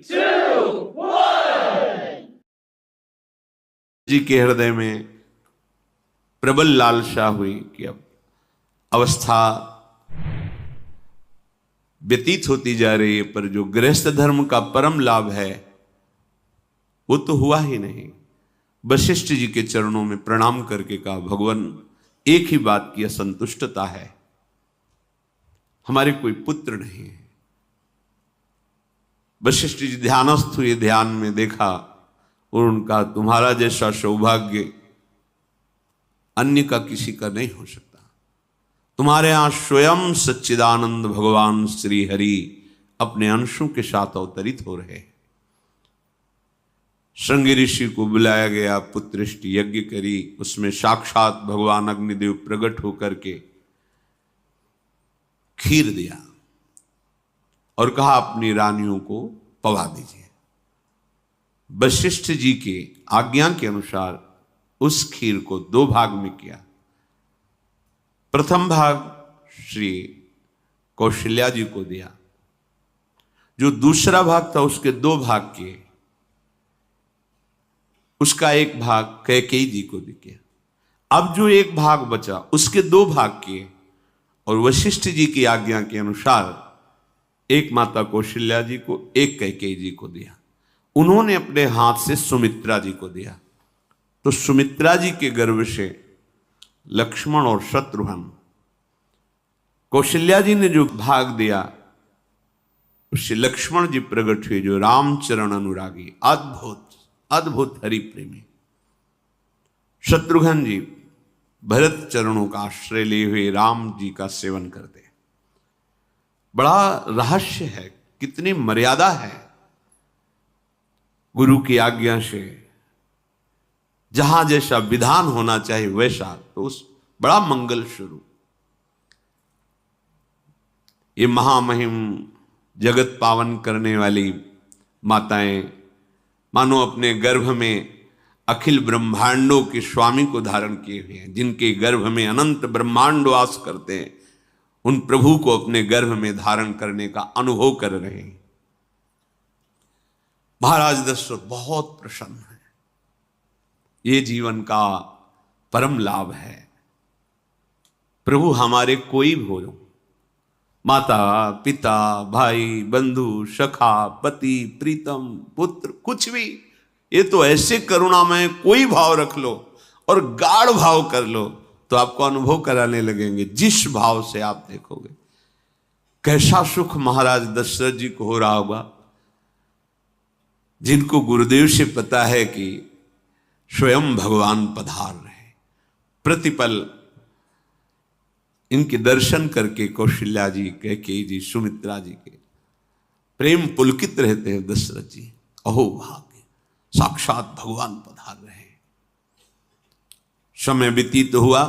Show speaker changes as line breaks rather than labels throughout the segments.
2, 1।
जी के हृदय में प्रबल लालसा हुई कि अब अवस्था व्यतीत होती जा रही है, पर जो गृहस्थ धर्म का परम लाभ है वो तो हुआ ही नहीं। वशिष्ठ जी के चरणों में प्रणाम करके कहा, भगवान एक ही बात की असंतुष्टता है, हमारे कोई पुत्र नहीं है। वशिष्ठ जी ध्यानस्थ हुए, ध्यान में देखा और उनका, तुम्हारा जैसा सौभाग्य अन्य का किसी का नहीं हो सकता। तुम्हारे यहां स्वयं सच्चिदानंद भगवान श्री हरि अपने अंशों के साथ अवतरित हो रहे हैं। श्रृंगी ऋषि को बुलाया गया, पुत्रिष्टि यज्ञ करी, उसमें साक्षात भगवान अग्निदेव प्रकट होकर के खीर दिया और कहा अपनी रानियों को पवा दीजिए। वशिष्ठ जी के आज्ञा के अनुसार उस खीर को 2 भाग में किया। प्रथम भाग श्री कौशल्या जी को दिया, जो दूसरा भाग था उसके 2 भाग किए, उसका 1 भाग कैकेयी जी को दिया। अब जो 1 भाग बचा उसके 2 भाग किए और वशिष्ठ जी की आज्ञा के अनुसार 1 माता कौशल्या जी को, 1 कैकेयी जी को दिया। उन्होंने अपने हाथ से सुमित्रा जी को दिया, तो सुमित्रा जी के गर्भ से लक्ष्मण और शत्रुघ्न, कौशल्या जी ने जो भाग दिया उससे लक्ष्मण जी प्रकट हुए, जो रामचरण अनुरागी, अद्भुत अद्भुत हरि प्रेमी। शत्रुघ्न जी भरत चरणों का आश्रय लिए हुए राम जी का सेवन करते। बड़ा रहस्य है, कितनी मर्यादा है गुरु की आज्ञा से। जहां जैसा विधान होना चाहिए वैसा, तो उस बड़ा मंगल शुरू। ये महामहिम जगत पावन करने वाली माताएं मानो अपने गर्भ में अखिल ब्रह्मांडों के स्वामी को धारण किए हुए हैं, जिनके गर्भ में अनंत ब्रह्मांड वास करते हैं, उन प्रभु को अपने गर्भ में धारण करने का अनुभव कर रहे हैं। महाराज दशरथ बहुत प्रसन्न है। ये जीवन का परम लाभ है। प्रभु हमारे कोई भी हो, माता पिता भाई बंधु सखा पति प्रीतम पुत्र, कुछ भी, ये तो ऐसे करुणामय कोई भाव रख लो और गाढ़ भाव कर लो तो आपको अनुभव कराने लगेंगे। जिस भाव से आप देखोगे कैसा सुख महाराज दशरथ जी को हो रहा होगा, जिनको गुरुदेव से पता है कि स्वयं भगवान पधार रहे। प्रतिपल इनके दर्शन करके कौशल्या जी, कैकेयी जी, सुमित्रा जी के प्रेम पुलकित रहते हैं। दशरथ जी, अहो भाग्य, साक्षात भगवान पधार रहे। समय व्यतीत हुआ,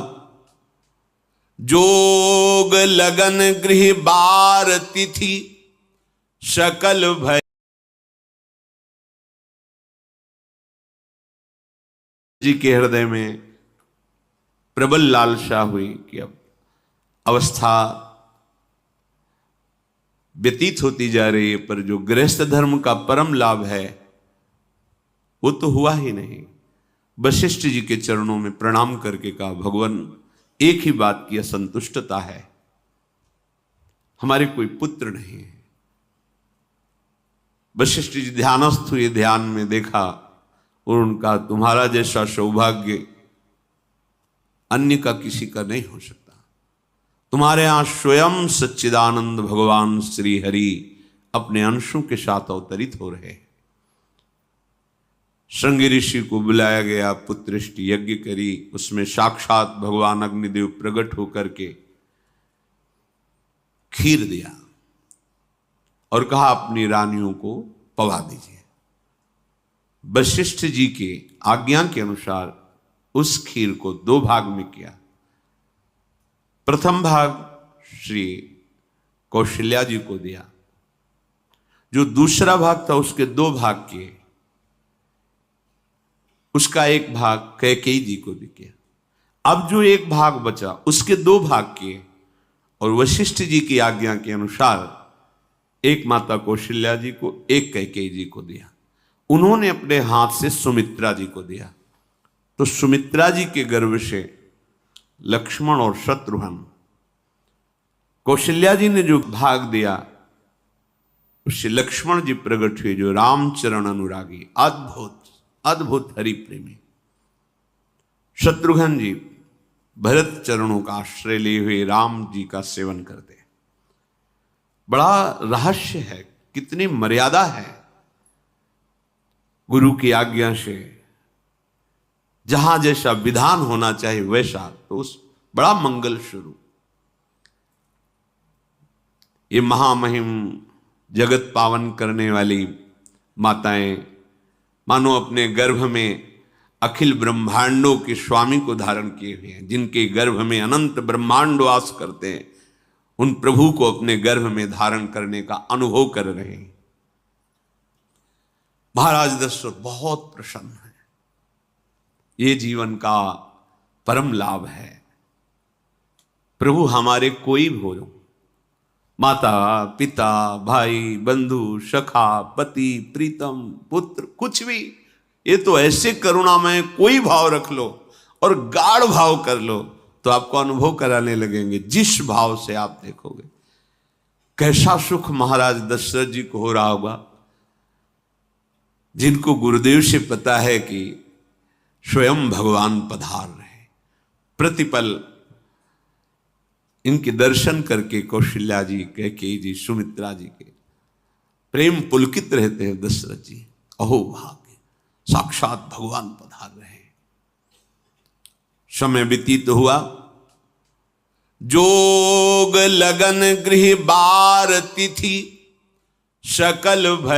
जोग लगन गृह बार तिथि सकल भय। जी के हृदय में प्रबल लालसा हुई कि अब अवस्था व्यतीत होती जा रही है, पर जो गृहस्थ धर्म का परम लाभ है वो तो हुआ ही नहीं। वशिष्ठ जी के चरणों में प्रणाम करके कहा, भगवान एक ही बात की असंतुष्टता है, हमारे कोई पुत्र नहीं है। वशिष्ठ जी ध्यानस्थ हुए, ध्यान में देखा और उनका, तुम्हारा जैसा सौभाग्य अन्य का किसी का नहीं हो सकता। तुम्हारे यहां स्वयं सच्चिदानंद भगवान श्री हरि अपने अंशों के साथ अवतरित हो रहे हैं। श्रृंगी ऋषि को बुलाया गया, पुत्रिष्टि यज्ञ करी, उसमें साक्षात भगवान अग्निदेव प्रकट होकर के खीर दिया और कहा अपनी रानियों को पवा दीजिए। वशिष्ठ जी के आज्ञा के अनुसार उस खीर को 2 भाग में किया। प्रथम भाग श्री कौशल्या जी को दिया, जो दूसरा भाग था उसके 2 भाग किए, उसका 1 भाग कैकेयी जी को दिया। अब जो 1 भाग बचा उसके 2 भाग किए और वशिष्ठ जी की आज्ञा के अनुसार एक माता कौशल्या जी को, एक कैकेयी जी को दिया। उन्होंने अपने हाथ से सुमित्रा जी को दिया। तो सुमित्रा जी के गर्भ से लक्ष्मण और शत्रुघ्न, कौशल्या जी ने जो भाग दिया उससे लक्ष्मण जी प्रकट हुए, जो रामचरण अनुरागी, अद्भुत अद्भुत हरि प्रेमी। शत्रुघ्न जी भरत चरणों का आश्रय लिए हुए राम जी का सेवन करते। बड़ा रहस्य है, कितनी मर्यादा है। गुरु की आज्ञा से जहां जैसा विधान होना चाहिए वैसा, तो उस बड़ा मंगल स्वरूप। ये महामहिम जगत पावन करने वाली माताएं मानो अपने गर्भ में अखिल ब्रह्मांडों के स्वामी को धारण किए हुए हैं, जिनके गर्भ में अनंत ब्रह्मांड वास करते हैं, उन प्रभु को अपने गर्भ में धारण करने का अनुभव कर रहे हैं। महाराज दशरथ बहुत प्रसन्न है। ये जीवन का परम लाभ है। प्रभु हमारे कोई भी हो, माता पिता भाई बंधु सखा पति प्रीतम पुत्र, कुछ भी, ये तो ऐसे करुणामय कोई भाव रख लो और गाढ़ भाव कर लो तो आपको अनुभव कराने लगेंगे। जिस भाव से आप देखोगे कैसा सुख महाराज दशरथ जी को हो रहा होगा, जिनको गुरुदेव से पता है कि स्वयं भगवान पधार रहे। प्रतिपल इनके दर्शन करके कौशल्या जी, कैकेयी जी, सुमित्रा जी के प्रेम पुलकित रहते हैं। दशरथ जी, अहो भाग्य, साक्षात भगवान पधार रहे। समय व्यतीत हुआ, जोग लगन गृह बार तिथि सकल भय